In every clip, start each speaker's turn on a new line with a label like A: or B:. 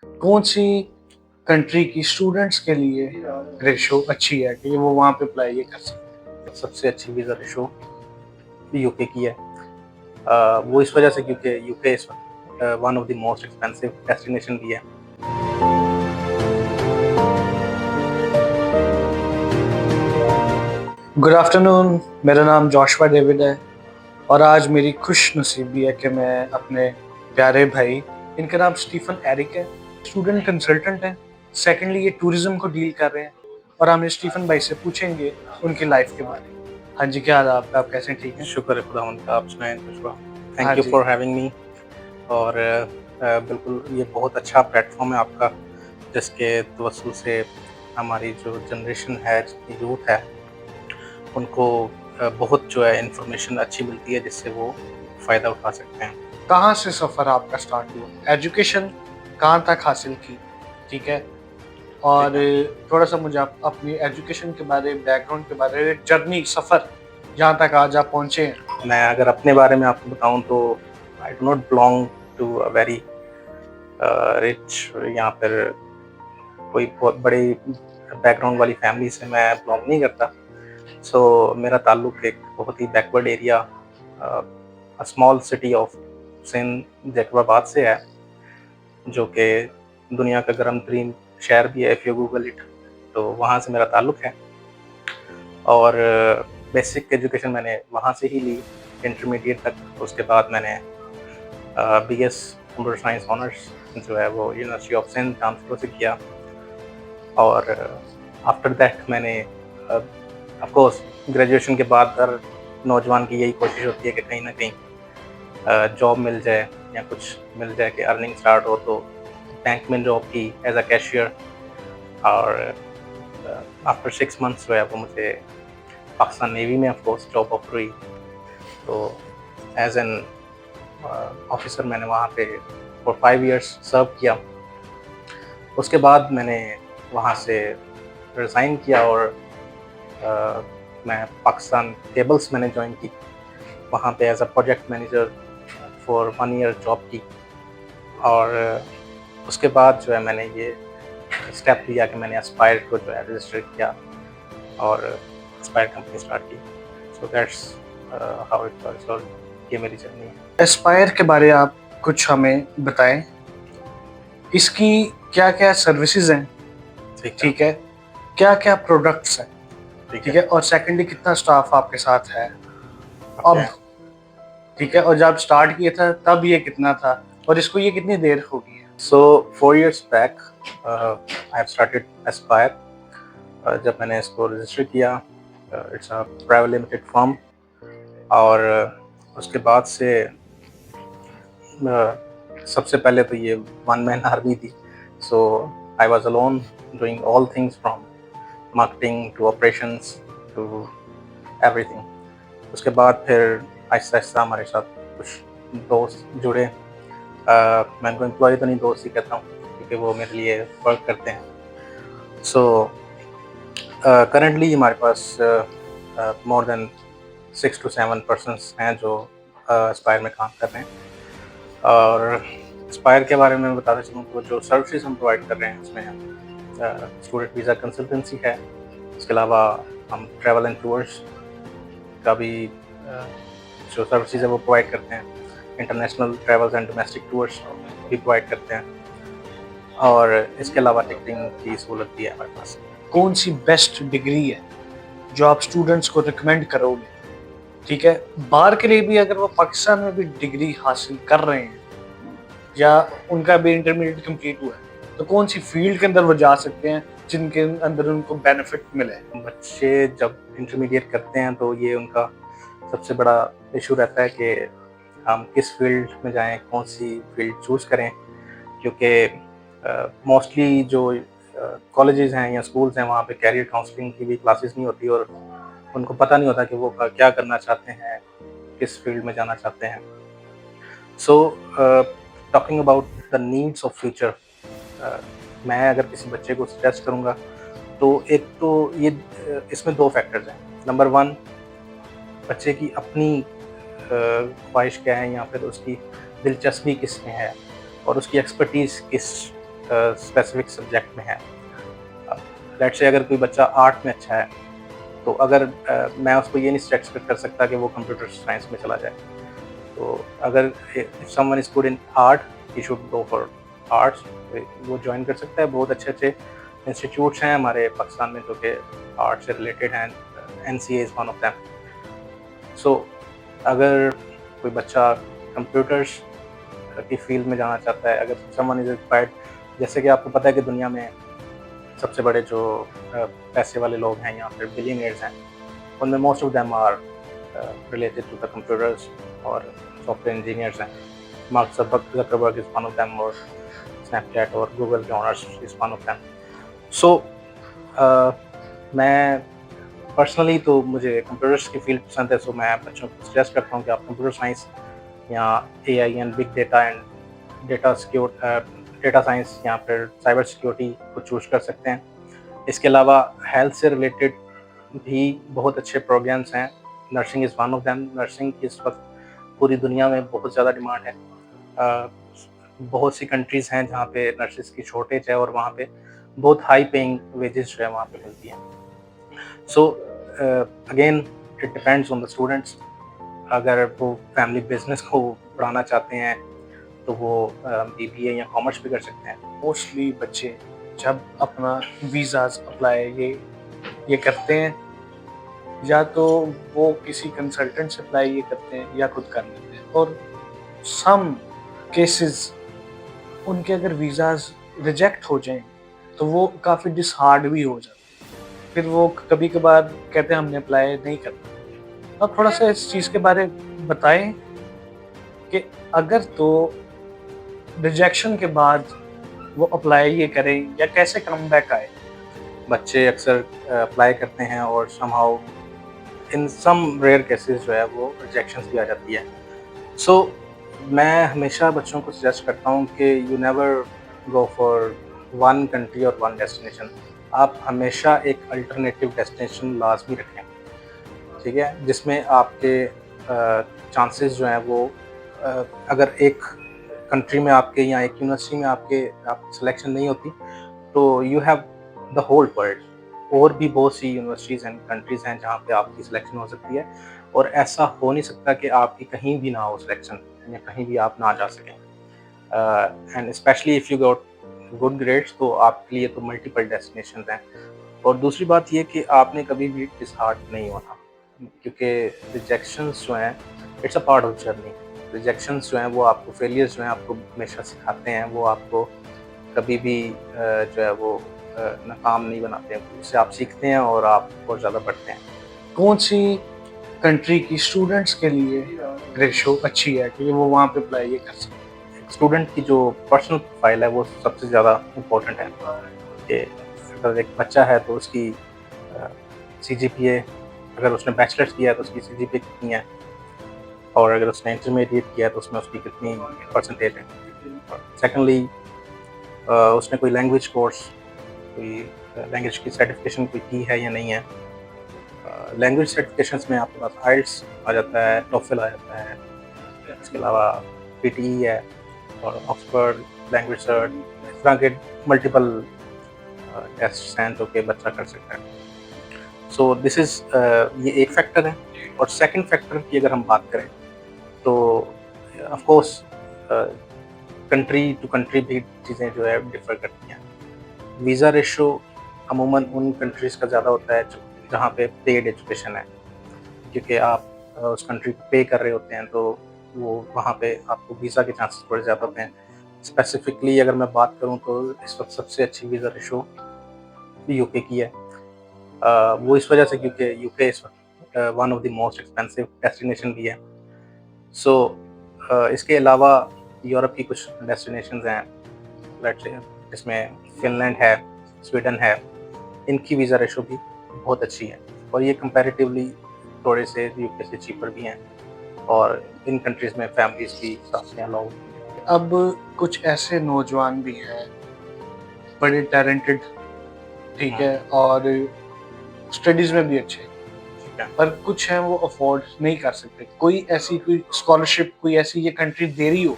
A: कौन सी कंट्री की स्टूडेंट्स के लिए रेशो अच्छी है कि वो वहाँ पे अप्लाई ये कर सकते
B: सबसे अच्छी वीज़ा रेशो यूके की है। वो इस वजह से क्योंकि यूके इस वक्त one of the most expensive destination भी है।
A: हैं? गुड आफ्टरनून, मेरा नाम जोशुआ डेविड है और आज मेरी खुश नसीबी है कि मैं अपने प्यारे भाई, इनका नाम स्टीफन एरिक है, स्टूडेंट कंसल्टेंट हैं। सेकेंडली ये टूरिज्म को डील कर रहे हैं और हम स्टीफन भाई से पूछेंगे उनकी लाइफ के बारे में। हाँ जी, क्या हाल है आपका? आप कैसे हैं? ठीक हैं?
B: शुक्र है खुदावंद का, आप सुनाएं कुछ?
A: हाँ
B: थैंक यू
A: जी।
B: For having me. और बिल्कुल ये बहुत अच्छा प्लेटफॉर्म है आपका, जिसके तवज्जुह से हमारी जो जनरेशन है, जितनी यूथ है, उनको बहुत जो है इंफॉर्मेशन अच्छी मिलती है, जिससे वो फ़ायदा उठा सकते हैं।
A: कहाँ से सफ़र आपका स्टार्ट हुआ? एजुकेशन कहाँ तक हासिल की? ठीक है। और
B: ठीक है।
A: थोड़ा-सा मुझे आप अपनी एजुकेशन के बारे, बैकग्राउंड के बारे, जर्नी, सफ़र जहाँ तक आज आप पहुँचे हैं।
B: मैं अगर अपने बारे में आपको बताऊँ तो I do not belong to a very rich या फिर कोई बहुत बड़ी बैकग्राउंड वाली फैमिली से मैं बिलॉन्ग नहीं करता। मेरा ताल्लुक एक बहुत ही backward area, small city of Sindh Jacobabad से है, जो कि दुनिया का गर्म तरीन शहर भी है इफ़ यू गूगल इट। तो वहाँ से मेरा ताल्लुक है और बेसिक एजुकेशन मैंने वहाँ से ही ली, इंटरमीडिएट तक। उसके बाद मैंने बीएस कंप्यूटर साइंस ऑनर्स जो है वो यूनिवर्सिटी ऑफ सिंध कानपुर से किया। और आफ्टर दैट मैंने ऑफ कोर्स ग्रेजुएशन के बाद हर नौजवान की यही कोशिश होती है कि कहीं न कहीं जॉब मिल जाए या कुछ मिल जाए कि अर्निंग स्टार्ट हो। तो बैंक में जॉब की एज़ अ कैशियर, और आफ्टर 6 मंथ्स जो है वो मुझे पाकिस्तान नेवी में ऑफ कोर्स जॉब ऑफर हुई। तो एज़ एन ऑफिसर मैंने वहाँ पे फॉर 5 इयर्स सर्व किया। उसके बाद मैंने वहाँ से रिज़ाइन किया और मैं पाकिस्तान केबल्स मैंने जॉइन की। वहाँ पे as a project manager for 1 year job की। और उसके बाद जो है मैंने ये स्टेप लिया कि मैंने एस्पायर को जो है रजिस्टर किया और एस्पायर कंपनी स्टार्ट की। So that's how it was. और ये मेरी जर्नी है।
A: एस्पायर के बारे आप कुछ हमें बताएँ। इसकी क्या-क्या सर्विसेज़ हैं?
B: ठीक है।
A: ठीक है। क्या-क्या प्रोडक्ट्स हैं?
B: ठीक
A: ठीक
B: है।
A: है। और सेकेंडली कितना स्टाफ आपके साथ है?
B: ओके।
A: अब ठीक है। और जब स्टार्ट किया था तब ये कितना था और इसको ये कितनी देर हो गई है?
B: सो 4 years back I have started Aspire. जब मैंने इसको रजिस्टर किया, it's a private limited firm. और उसके बाद से सबसे पहले तो ये वन मैन आर्मी थी। So I was alone doing all things from marketing to operations to everything. उसके बाद फिर आहिस्ता-आहिस्ता हमारे साथ कुछ दोस्त जुड़े। मैं उनको एम्प्लॉय तो नहीं, दोस्त ही कहता हूँ, क्योंकि वो मेरे लिए वर्क करते हैं। सो करंटली हमारे पास मोर देन 6 to 7 पर्सन्स हैं जो एस्पायर में काम कर रहे हैं। और एस्पायर के बारे में बताना चलूँ तो जो सर्विसेज हम प्रोवाइड कर रहे हैं उसमें स्टूडेंट वीज़ा कंसल्टेंसी है। इसके अलावा हम ट्रैवल एंड टूर्स का भी जो सर्विसेज है वो प्रोवाइड करते हैं। International travels and domestic tours भी प्रोवाइड करते हैं। और इसके अलावा टिकटिंग की सहूलत भी है हमारे पास।
A: कौन सी बेस्ट डिग्री है जो आप स्टूडेंट्स को रिकमेंड करोगे? ठीक है। बाहर के लिए भी अगर वो पाकिस्तान में भी डिग्री हासिल कर रहे हैं या उनका भी इंटरमीडिएट कंप्लीट हुआ है, तो कौन सी फील्ड के अंदर वो जा सकते हैं जिनके अंदर उनको बेनिफिट मिले?
B: बच्चे जब इंटरमीडिएट करते हैं तो ये उनका सबसे बड़ा इशू रहता है कि हम किस फील्ड में जाएँ, कौन सी फील्ड चूज़ करें। क्योंकि मोस्टली जो कॉलेजेस हैं या स्कूल्स हैं, वहाँ पे करियर काउंसलिंग की भी क्लासेस नहीं होती और उनको पता नहीं होता कि वो क्या करना चाहते हैं, किस फील्ड में जाना चाहते हैं। So talking about the needs of future, मैं अगर किसी बच्चे को सजेस्ट करूँगा तो एक तो ये इसमें 2 फैक्टर्स हैं। नंबर 1, बच्चे की अपनी ख्वाहिश क्या है या फिर उसकी दिलचस्पी किस में है और उसकी एक्सपर्टीज़ किस स्पेसिफिक सब्जेक्ट में है। लेट्स से अगर कोई बच्चा आर्ट में अच्छा है, तो अगर मैं उसको ये नहीं एक्सपेक्ट कर सकता कि वो कंप्यूटर साइंस में चला जाए। तो अगर if someone is good in art, he should go for arts, वो ज्वाइन कर सकता है। बहुत अच्छे इंस्टीट्यूट्स हैं हमारे पाकिस्तान में जो कि आर्ट से रिलेटेड हैं। NCA is one of them. So अगर कोई बच्चा कंप्यूटर्स की फील्ड में जाना चाहता है, अगर समवन इज रिक्वायर्ड, जैसे कि आपको पता है कि दुनिया में सबसे बड़े जो पैसे वाले लोग हैं यहाँ पे बिलियनियर्स हैं, उनमें most of them are related to the computers और सॉफ्टवेयर इंजीनियर्स हैं। Mark Zuckerberg is one of them, और स्नैपचैट और गूगल के owners is one of them. So मैं पर्सनली तो मुझे कंप्यूटर्स की फील्ड पसंद है, सो मैं बच्चों को सजेस्ट करता हूँ कि आप कंप्यूटर साइंस या AI and big data and data science या फिर साइबर सिक्योरिटी को चूज़ कर सकते हैं। इसके अलावा हेल्थ से रिलेटेड भी बहुत अच्छे प्रोग्राम्स हैं। Nursing is one of them. Nursing की इस वक्त पूरी दुनिया में बहुत ज़्यादा डिमांड है। बहुत सी कंट्रीज़ हैं जहाँ पे नर्सिस की शॉर्टेज है और वहाँ पे बहुत हाई पेइंग वेजेस जो है वहाँ पे मिलती हैं। So again it depends on the students. अगर वो फैमिली बिजनेस को बढ़ाना चाहते हैं तो वो BBA या कॉमर्स भी कर सकते हैं।
A: मोस्टली बच्चे जब अपना वीज़ाज अप्लाई ये करते हैं, या तो वो किसी कंसल्टेंट से अप्लाई ये करते हैं या खुद कर लेते हैं। और सम केसेस उनके अगर वीज़ाज रिजेक्ट हो जाएं तो वो काफ़ी डिसहार्ड भी हो जाते हैं। फिर वो कभी कभार कहते हैं हमने अप्लाई नहीं करना। अब थोड़ा सा इस चीज़ के बारे में बताएं कि अगर तो रिजेक्शन के बाद वो अप्लाई ये करें या कैसे कम बैक आए।
B: बच्चे अक्सर अप्लाई करते हैं और समहाउ इन सम रेयर केसेस जो है वो रिजेक्शंस भी आ जाती है। सो मैं हमेशा बच्चों को सजेस्ट करता हूँ कि you never go for one country और वन डेस्टिनेशन। आप हमेशा एक अल्टरनेटिव डेस्टिनेशन लाजमी रखें, ठीक है, जिसमें आपके चांसेस जो हैं वो अगर एक कंट्री में आपके या एक यूनिवर्सिटी में आपकी सिलेक्शन नहीं होती तो you have the whole world. और भी बहुत सी यूनिवर्सिटीज़ एंड कंट्रीज़ हैं जहाँ पे आपकी सिलेक्शन हो सकती है, और ऐसा हो नहीं सकता कि आपकी कहीं भी ना हो सिलेक्शन या कहीं भी आप ना जा सकें। And specially if you got good grades तो आपके लिए तो मल्टीपल डेस्टिनेशन हैं। और दूसरी बात ये कि आपने कभी भी डिसहार्ट नहीं होना, क्योंकि रिजेक्शंस जो हैं it's a part of journey. Rejections जो हैं वो आपको, फेलियर्स जो हैं आपको हमेशा सिखाते हैं, वो आपको कभी भी जो है वो नाकाम नहीं बनाते हैं। उससे आप सीखते हैं और आप बहुत ज़्यादा बढ़ते हैं।
A: कौन सी कंट्री की स्टूडेंट्स के लिए रेशो अच्छी है कि वो वहाँ पे अप्लाई ये कर सकते हैं।
B: स्टूडेंट की जो पर्सनल प्रोफाइल है वो सबसे ज़्यादा इम्पोर्टेंट है कि अगर एक बच्चा है तो उसकी CGPA, अगर उसने बैचलर्स किया है तो उसकी CGPA कितनी है, और अगर उसने इंटरमीडिएट किया है तो उसमें उसकी कितनी परसेंटेज है। सेकेंडली उसने कोई लैंग्वेज कोर्स, कोई लैंग्वेज की सर्टिफिकेशन कोई की है या नहीं है। लैंग्वेज सर्टिफिकेशंस में आपके पास आइल्स आ जाता है, टॉफल आ जाता है, इसके अलावा PTE है और ऑक्सफोर्ड लैंग्वेज सर्ट, इस तरह के मल्टीपल टेस्ट हैं जो कि बच्चा कर सकता है। सो दिस इज़ ये एक फैक्टर है। और सेकंड फैक्टर की अगर हम बात करें तो of course country to country भी चीज़ें जो है डिफ़र करती हैं। वीज़ा रेशो अमूमन उन कंट्रीज़ का ज़्यादा होता है जहाँ पे पेड एजुकेशन है, क्योंकि आप उस कंट्री को पे कर रहे होते हैं तो वो वहाँ पे आपको वीज़ा के चांसेस थोड़े ज़्यादा होते हैं। स्पेसिफिकली अगर मैं बात करूँ तो इस वक्त सबसे अच्छी वीज़ा रेशो UK की है। वो इस वजह से क्योंकि UK इस वक्त one of the most expensive destination भी है। सो इसके अलावा यूरोप की कुछ डेस्टिनेशंस हैं, लेट्स से इसमें फिनलैंड है, स्वीडन है, इनकी वीज़ा रेशो भी बहुत अच्छी है और ये कंपैरेटिवली थोड़े से UK से चीपर भी हैं, और इन कंट्रीज़ में फैमिलीज़ भी साथ में अलाउ।
A: अब कुछ ऐसे नौजवान भी हैं बड़े टैलेंटेड, ठीक है, और स्टडीज़ में भी अच्छे, पर कुछ हैं वो अफोर्ड नहीं कर सकते। कोई ऐसी कोई स्कॉलरशिप, कोई ऐसी ये कंट्री दे रही हो,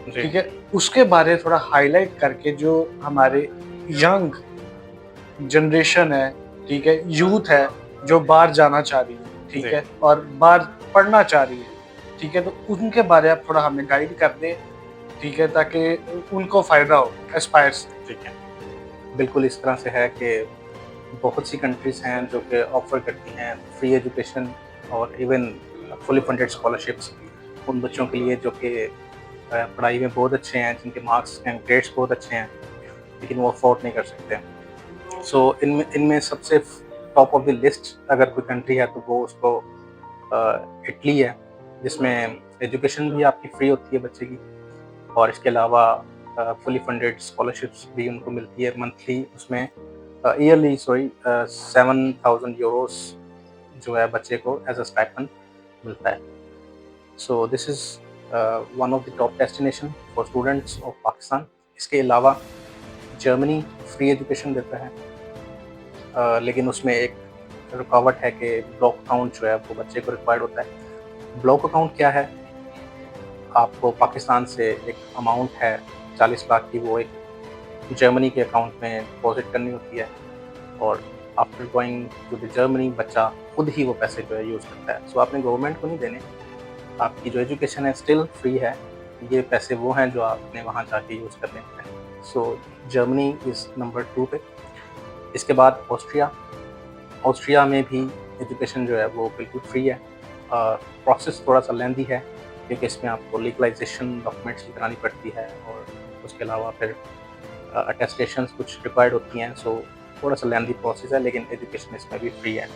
A: ठीक है, उसके बारे थोड़ा हाईलाइट करके जो हमारे यंग जनरेशन है, ठीक है, यूथ है जो बाहर जाना चाह रही है, ठीक
B: जी।
A: है, और बाहर पढ़ना चाह रही है, ठीक है, तो उनके बारे आप थोड़ा हमें गाइड कर दें, ठीक है, ताकि उनको फायदा हो एस्पायर से।
B: ठीक है। बिल्कुल इस तरह से है कि बहुत सी कंट्रीज़ हैं जो कि ऑफ़र करती हैं फ्री एजुकेशन और इवन फुली फंडेड स्कॉलरशिप्स उन बच्चों के लिए जो कि पढ़ाई में बहुत अच्छे हैं, जिनके मार्क्स एंड ग्रेड्स बहुत अच्छे हैं, लेकिन वो अफ़ोर्ड नहीं कर सकते। सो इनमें इनमें सबसे टॉप ऑफ द लिस्ट अगर कोई कंट्री है तो वो उसको इटली है, जिसमें एजुकेशन भी आपकी फ्री होती है बच्चे की और इसके अलावा फुली फंडेड स्कॉलरशिप्स भी उनको मिलती है मंथली, उसमें ईयरली 7,000 यूरोस जो है बच्चे को एज अ स्टाइपेंड मिलता है। So this is one of the top destination for students of Pakistan. इसके अलावा जर्मनी फ्री एजुकेशन देता है, लेकिन उसमें एक रुकावट है कि ब्लॉक अकाउंट जो है वो बच्चे को रिक्वायर्ड होता है। ब्लॉक अकाउंट क्या है? आपको पाकिस्तान से एक अमाउंट है 40 लाख की, वो एक जर्मनी के अकाउंट में डिपॉजिट करनी होती है और after going to the Germany बच्चा खुद ही वो पैसे जो है यूज़ करता है। सो आपने गवर्नमेंट को नहीं देने, आपकी जो एजुकेशन है स्टिल फ्री है। ये पैसे वो हैं जो आपने वहाँ जाके यूज़ करने होते हैं। सो जर्मनी इज़ नंबर 2 पे। इसके बाद ऑस्ट्रिया। ऑस्ट्रिया में भी एजुकेशन जो है वो बिल्कुल फ्री है। प्रोसेस थोड़ा सा लेंदी है क्योंकि इसमें आपको लीगलाइजेशन डॉक्यूमेंट्स भी करानी पड़ती है और उसके अलावा फिर अटेस्टेशंस कुछ रिक्वायर्ड होती हैं। सो थोड़ा सा लेंदी प्रोसेस है, लेकिन एजुकेशन इसमें भी फ्री है।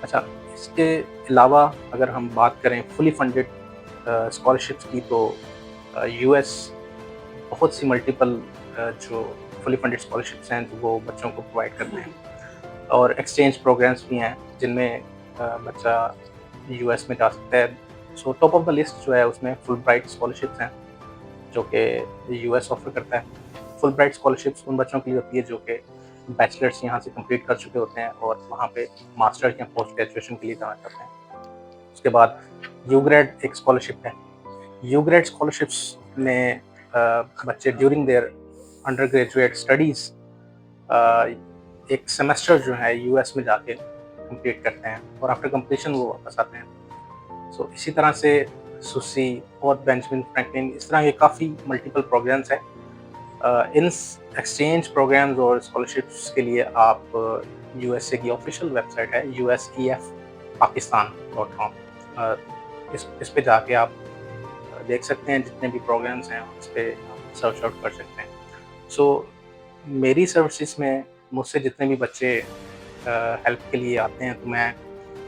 B: अच्छा, इसके अलावा अगर हम बात करें फुली फंडेड स्कॉलरशिप्स की तो यूएस बहुत सी मल्टीपल जो फुली फंडेड स्कॉलरशिप्स हैं जो वो बच्चों को प्रोवाइड करते हैं और एक्सचेंज प्रोग्राम्स भी हैं जिनमें बच्चा यूएस में जा सकता है। So top of the list जो है उसमें फुलब्राइट स्कॉलरशिप्स हैं जो कि यूएस ऑफर करता है। फुलब्राइट स्कॉलरशिप्स उन बच्चों के लिए होती है जो कि बैचलर्स यहाँ से कंप्लीट कर चुके होते हैं और वहाँ पे मास्टर या पोस्ट ग्रेजुएशन के लिए जाना चाहते हैं। उसके बाद यूग्रेड एक स्कॉलरशिप है। यूग्रेड स्कॉलरशिप्स में बच्चे during their under graduate studies एक सेमेस्टर जो है यूएस में जाके कंप्लीट करते हैं और आफ्टर कंप्लीशन वो वापस आते हैं। सो इसी तरह से सुसी और बेंजामिन फ्रैंकलिन, इस तरह के काफ़ी मल्टीपल प्रोग्राम्स हैं। इन एक्सचेंज प्रोग्राम्स और स्कॉलरशिप्स के लिए आप यूएसए की ऑफिशियल वेबसाइट है usefpakistan.com, इस पे जाके आप देख सकते हैं जितने भी प्रोग्राम्स हैं उस पर सर्च आउट कर सकते हैं। सो मेरी सर्विसेज में मुझसे जितने भी बच्चे हेल्प के लिए आते हैं तो मैं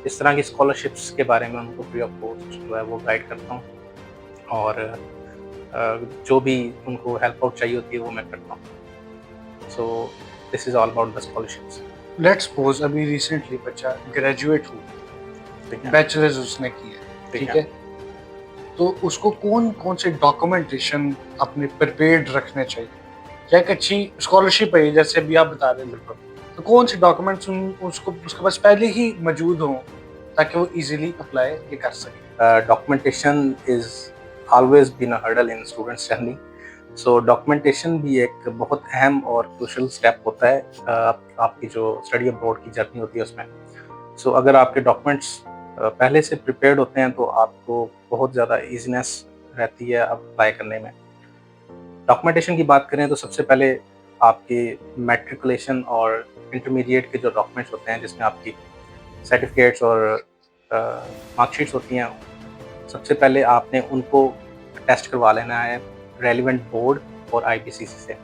B: इस तरह की स्कॉलरशिप्स के बारे में उनको फ्री ऑफ कॉस्ट जो है वो गाइड करता हूँ और जो भी उनको हेल्प आउट चाहिए होती है वो मैं करता हूँ। So this is all about the scholarships.
A: Let's suppose अभी रिसेंटली बच्चा ग्रेजुएट हुआ,
B: ठीक है,
A: बैचलर्स उसने की है, ठीक है, तो उसको कौन कौन से डॉक्यूमेंटेशन अपने प्रिपेयर्ड रखने चाहिए? क्या एक अच्छी स्कॉलरशिप है जैसे अभी आप बता रहे हैं, तो कौन से डॉक्यूमेंट्स उसको उसके पास पहले ही मौजूद हों ताकि वो इजीली अप्लाई ये कर सके?
B: Documentation is always been a hurdle in students journey. So documentation भी एक बहुत अहम और क्रूशल स्टेप होता है आपकी जो स्टडी अब्रॉड की जर्नी होती है उसमें। सो अगर आपके डॉक्यूमेंट्स पहले से प्रिपेयर्ड होते हैं तो आपको बहुत ज़्यादा ईजीनेस रहती है अप्लाई करने में। डॉक्यूमेंटेशन की बात करें तो सबसे पहले आपके मैट्रिकुलेशन और इंटरमीडिएट के जो डॉक्यूमेंट्स होते हैं जिसमें आपकी सर्टिफिकेट्स और मार्कशीट्स होती हैं, सबसे पहले आपने उनको टेस्ट करवा लेना है रेलिवेंट बोर्ड और आईपीसीसी से।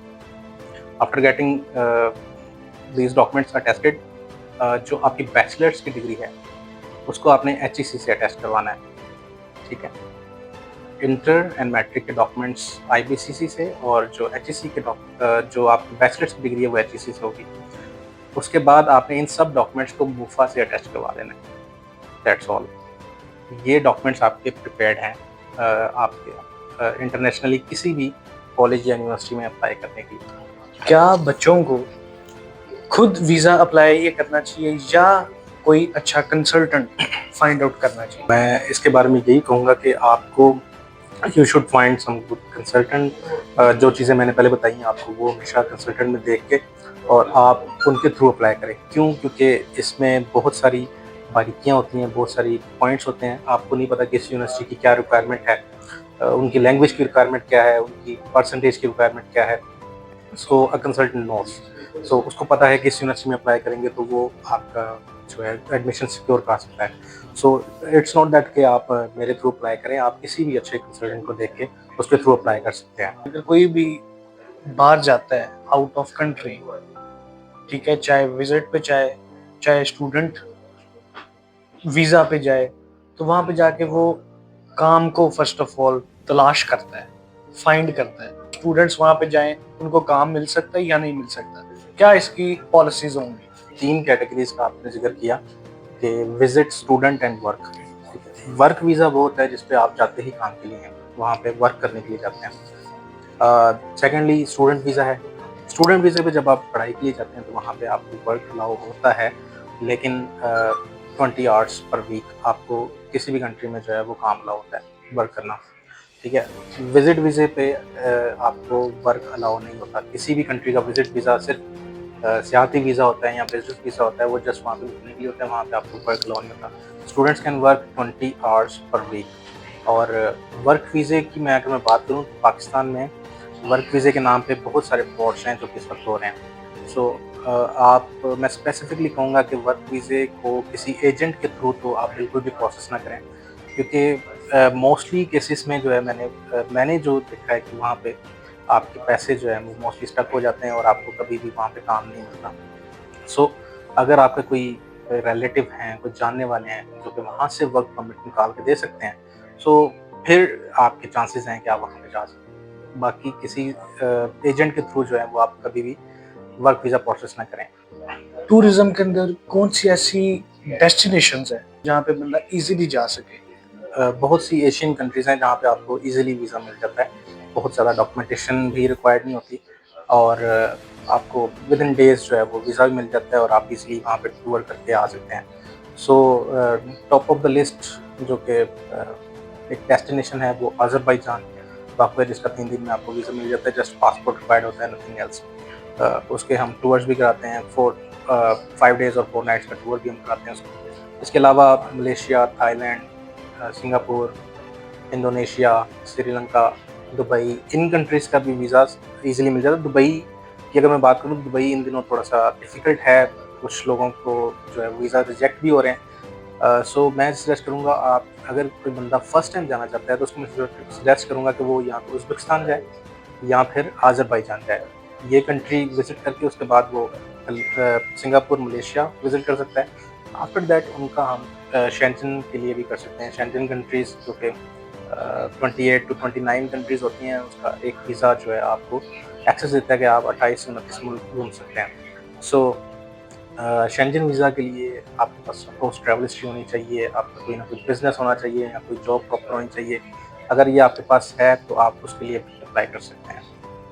B: After getting these documents are tested, जो आपकी बैचलर्स की डिग्री है उसको आपने एचईसी से अटेस्ट करवाना है, ठीक है। इंटर एंड मैट्रिक के डॉक्यूमेंट्स आईबीसीसी से और जो एचईसी के जो आपकी बैचलर्स की डिग्री है वो एचईसी से होगी। उसके बाद आपने इन सब डॉक्यूमेंट्स को मुफा से अटेस्ट करवा लेना है, दैट्स ऑल। ये डॉक्यूमेंट्स आपके प्रिपेयर्ड हैं आपके इंटरनेशनली किसी भी कॉलेज या यूनिवर्सिटी में अप्लाई करने के लिए।
A: क्या बच्चों को खुद वीज़ा अप्लाई ये करना चाहिए या कोई अच्छा कंसल्टेंट फाइंड आउट करना चाहिए?
B: मैं इसके बारे में यही कहूँगा कि आपको you should find some good consultant. जो चीज़ें मैंने पहले बताई हैं आपको, वो हमेशा कंसल्टेंट में देख के और आप उनके थ्रू अप्लाई करें। क्यों? क्योंकि इसमें बहुत सारी बारीकियाँ होती हैं, बहुत सारी पॉइंट्स होते हैं। आपको नहीं पता किस यूनिवर्सिटी की क्या रिक्वायरमेंट है, उनकी लैंग्वेज की रिक्वायरमेंट क्या है, उनकी परसेंटेज की रिक्वायरमेंट क्या है। सो अ कंसल्टेंट नोस, सो उसको पता है कि इस यूनिवर्सिटी में अप्लाई करेंगे तो वो आपका जो है एडमिशन सिक्योर करा सकता है। सो इट्स नॉट दैट कि आप मेरे थ्रू अप्लाई करें, आप किसी भी अच्छे कंसल्टेंट को देख के उसके थ्रू अप्लाई कर सकते हैं।
A: अगर कोई भी बाहर जाता है आउट ऑफ कंट्री, ठीक है, चाहे विजिट पे चाहे चाहे स्टूडेंट वीज़ा पे जाए, तो वहाँ पे जाके वो काम को फर्स्ट ऑफ ऑल तलाश करता है, फाइंड करता है। स्टूडेंट्स वहाँ पे जाएं, उनको काम मिल सकता है या नहीं मिल सकता, क्या इसकी पॉलिसीज होंगी?
B: 3 कैटेगरीज का आपने जिक्र किया कि visit, student and work. Work visa वो होता है जिस पे आप जाते ही काम के लिए हैं, वहाँ पे वर्क करने के लिए जाते हैं। सेकेंडली स्टूडेंट वीज़ा है। स्टूडेंट वीज़ा पे जब आप पढ़ाई के लिए जाते हैं तो वहाँ पे आपको वर्क अलाउ होता है, लेकिन 20 आवर्स पर वीक आपको किसी भी कंट्री में जो है वो काम अलाउ होता है वर्क करना। ठीक है। विजिट वीज़े पे आपको वर्क अलाउ नहीं होता। किसी भी कंट्री का विजिट वीज़ा सिर्फ सियाहती वीज़ा होता है या बिजनेस वीज़ा होता है, वो जस्ट वहाँ पे रुकने के लिए होता है, वहाँ पे आपको वर्क अलाउ नहीं होता। Students can work 20 hours per week. और वर्क वीज़े की अगर मैं बात करूँ तो पाकिस्तान में वर्क वीज़े के नाम पे बहुत सारे फ्रॉड्स हैं जो कि इस वक्त हो रहे हैं। सो मैं स्पेसिफिकली कहूँगा कि वर्क वीज़े को किसी एजेंट के थ्रू तो आप बिल्कुल भी प्रोसेस ना करें, क्योंकि मोस्टली केसेस में जो है मैंने जो देखा है कि वहाँ पे आपके पैसे जो है वो मोस्टली स्टक हो जाते हैं और आपको कभी भी वहाँ पे काम नहीं मिलता। सो अगर आपके कोई रिलेटिव हैं, कोई जानने वाले हैं जो कि वहाँ से वर्क परमिट निकाल के दे सकते हैं, सो फिर आपके चांसेस हैं कि आप वहाँ पे जा सकते हैं। बाकी किसी एजेंट के थ्रू जो है वो आप कभी भी वर्क वीज़ा प्रोसेस ना करें।
A: टूरिज्म के अंदर कौन सी ऐसी डेस्टिनेशंस है जहाँ पे बंदा इजीली जा सके?
B: बहुत सी एशियन कंट्रीज़ हैं जहाँ पे आपको ईज़िली वीज़ा मिल जाता है। बहुत ज़्यादा डॉक्यूमेंटेशन भी रिक्वायर्ड नहीं होती और आपको विदिन डेज़ जो है वो वीज़ा भी मिल जाता है और आप ईज़िली वहाँ पे टूर करके आ सकते हैं। So top of the list जो कि एक डेस्टिनेशन है वो अज़रबैजान वाक़ है, जिसका 3 दिन में आपको वीज़ा मिल जाता है, जस्ट पासपोर्ट रिक्वायर्ड होता है, नथिंग एल्स। उसके हम टूर्स भी कराते हैं, 5 डेज़ और 4 नाइट्स का टूर भी हम कराते हैं उसको। इसके अलावा Malaysia, Thailand, Singapore, Indonesia, Sri Lanka, Dubai, इन कंट्रीज़ का भी वीज़ाज़ ईज़िली मिल जाता है। दुबई की अगर मैं बात करूँ, दुबई इन दिनों थोड़ा-सा डिफ़िकल्ट है, कुछ लोगों को जो है वीज़ा रिजेक्ट भी हो रहे हैं। सो मैं सजेस्ट करूँगा, आप अगर कोई बंदा फर्स्ट टाइम जाना चाहता है तो उसको मैं सजेस्ट करूँगा कि वो या तो उज़्बेकिस्तान जाए या फिर अज़रबैजान जाए। ये कंट्री विज़िट करके उसके बाद वो सिंगापुर, मलेशिया विज़िट कर सकता है। आफ्टर दैट उनका हम शेंजन के लिए भी कर सकते हैं। शेंजन कंट्रीज़ जो कि 28 टू 29 कंट्रीज़ होती हैं, उसका एक वीज़ा जो है आपको एक्सेस देता है कि आप 28 से 29 मुल्क घूम सकते हैं। सो शेंजन वीज़ा के लिए आपके पास सपोज़ ट्रैवल हिस्ट्री होनी चाहिए, आपका कोई ना कोई बिज़नेस होना चाहिए या कोई जॉब प्रॉपर होनी चाहिए। अगर ये आपके पास है तो आप उसके लिए भी अप्लाई कर सकते हैं।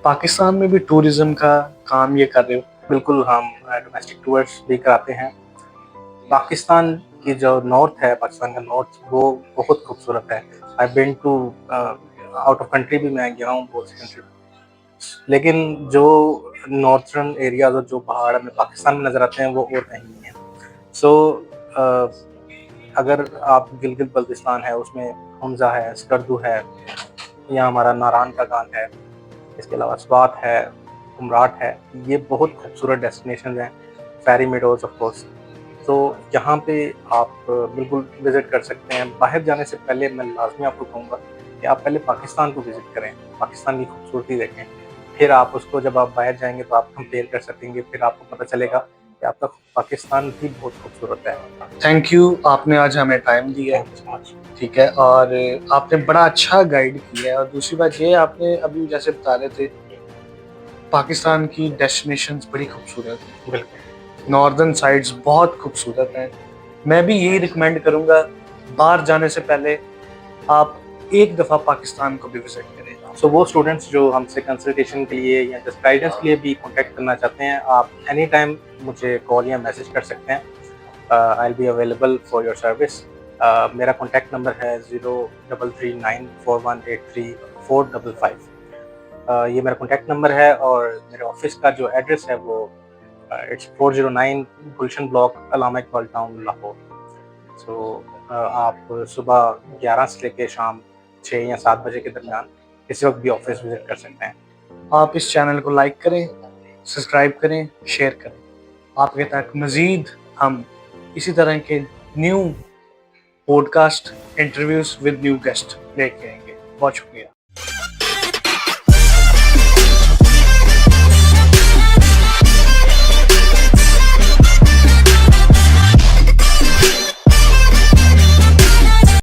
A: पाकिस्तान में भी टूरिज्म का काम ये कर रहे हो?
B: बिल्कुल, हम डोमेस्टिक टूर्स भी कराते हैं। पाकिस्तान की जो नॉर्थ है, पाकिस्तान का नॉर्थ वो बहुत खूबसूरत है। I been to out of country भी मैं गया हूँ बहुत सी कंट्री, लेकिन जो नॉर्थर्न एरियाज़ और जो पहाड़ हमें पाकिस्तान में नज़र आते हैं वो और कहीं नहीं है। सो अगर आप गिलगित बल्तिस्तान है, उसमें हुंज़ा है, स्कर्दू है, या हमारा नारान का गान है, इसके अलावा स्वात है, उमराट है, ये बहुत खूबसूरत डेस्टिनेशंस हैं। फेरी मेडोज़ ऑफ कोर्स। तो यहाँ पे आप बिल्कुल विज़िट कर सकते हैं। बाहर जाने से पहले मैं लाज़मी आपको कहूँगा कि आप पहले पाकिस्तान को विज़िट करें, पाकिस्तान की खूबसूरती देखें। फिर आप उसको जब आप बाहर जाएँगे तो आप कंपेयर कर सकेंगे, फिर आपको पता चलेगा कि आपका पाकिस्तान भी बहुत खूबसूरत है।
A: थैंक यू, आपने आज हमें टाइम दिया है,
B: थैंक यू सो मच।
A: ठीक है, और आपने बड़ा अच्छा गाइड किया है। और दूसरी बात ये, आपने अभी जैसे बता रहे थे पाकिस्तान की डेस्टिनेशंस बड़ी खूबसूरत हैं,
B: बिल्कुल।
A: नॉर्दर्न साइड्स बहुत खूबसूरत हैं। मैं भी यही रिकमेंड करूँगा, बाहर जाने से पहले आप एक दफ़ा पाकिस्तान को भी विज़िट करें।
B: सो वो स्टूडेंट्स जो हमसे कंसल्टेशन के लिए या जस्ट गाइडेंस के लिए भी कॉन्टैक्ट करना चाहते हैं, आप एनी टाइम मुझे कॉल या मैसेज कर सकते हैं। I will be available for your service. मेरा कॉन्टैक्ट नंबर है 0339418345। ये मेरा कॉन्टैक्ट नंबर है और मेरे ऑफिस का जो एड्रेस है वो it's 409 Gulshan block, Allama Iqbal town, Lahore. So आप सुबह 11 से लेके शाम 6 या 7 बजे के दरमियान किसी वक्त भी ऑफिस विजिट कर सकते हैं।
A: आप इस चैनल को लाइक करें, सब्सक्राइब करें, शेयर करें। आपके तक मज़ीद हम इसी तरह के new podcast interviews with new guest लेके आएंगे। बहुत शुक्रिया।